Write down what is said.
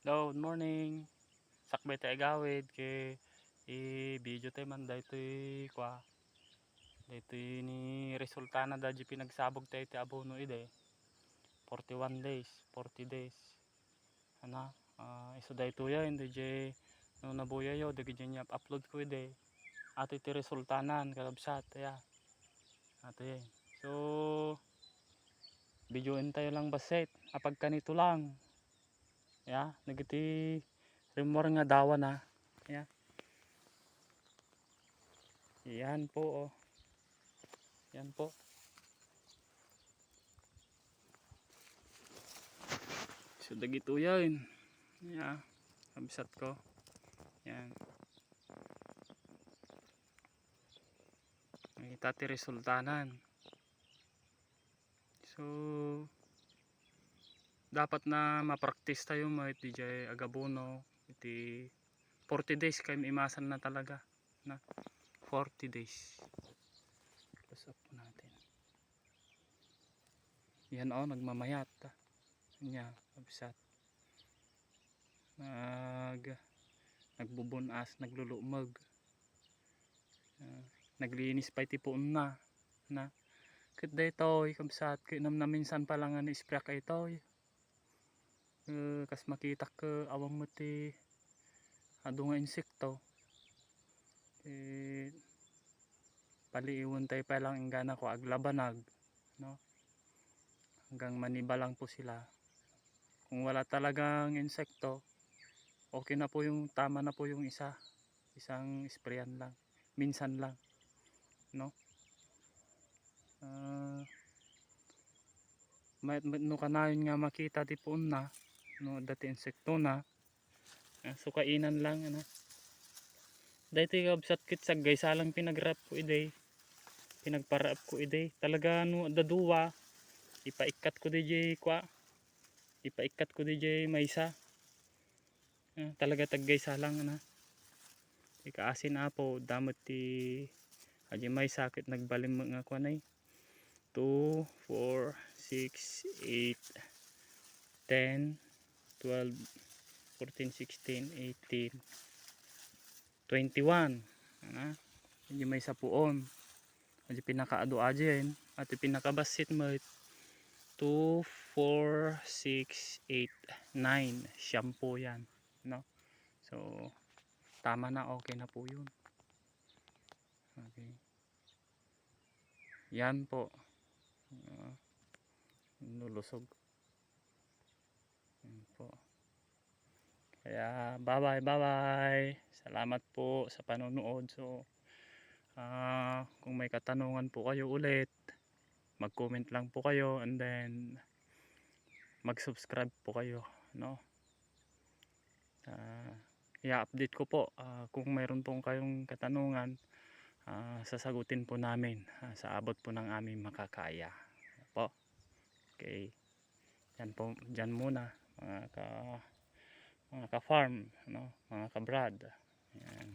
Hello, good morning. Sakbay tayo gawid kay i-video tayo man daytoy kwa. Daytoy ni resulta na dadyo pinagsabog tayo ti abono ide. 41 days, 40 days. Ano? Iso daytoy ya hindi jay no nabuya yo dagi niya upload ko ide. Ato iti resultanan kalabsat ya. Ato yan. So videoin tayo lang baset. Apag kanito lang. Ya, nagiti rumor nga dawa na. Ya. Yan po oh. Yan po. So dagito yan. Yeah. Kabisat ko. Yan. Nakita ti resultanan. So dapat na ma-practice tayo mo iti jay agabono iti 40 days kay imasan na talaga na 40 days. Close up po natin. Yan oh, nagmamayat. Yan, kabisat. Nagbubunas, naglulumag. Naglinis pa iti puon na. Kit daytoy kabisat kay na minsan pa lang ani spray kay toy. Kas makita ka awang mo ti adu nga insekto. Paliiwan tayo pa lang ingana ko aglabanag, no? Hanggang maniba lang po sila. Kung wala talagang insekto, okay na po yung tama na po yung isang sprayan lang, minsan lang, no? No kanayon nga makita ti puon na, no dati insekto na, so kainan lang ano. Dahito yung kabsat kit sagay salang pinagrap ko ide, pinagparap ko ide, talaga no daduwa, ipaikat ko DJ kwa, ipaikat ko DJ maysa, talaga taggay salang ano. Ikaasin na po damot ti aji may sakit nagbalim mga kwanay 2, 4, 6, 8, 10, 12, 14, 16, 18, 21 ano? Aji may sapuon aji pinakaado aji at pinakabasit mo 2, 4, 6, 8, 9 shampoo yan no? So tama na, okay na po yun. Okay. Yan po. Nulusog. Yan po. Kaya bye bye. Salamat po sa panonood. So kung may katanungan po kayo ulit, mag-comment lang po kayo and then mag-subscribe po kayo, no? I-update ko po kung mayroon pong kayong katanungan, sasagutin po namin sa abot po ng aming makakaya po. Okay, yan po, dyan muna mga ka farm, no? Mga ka brad. Yan.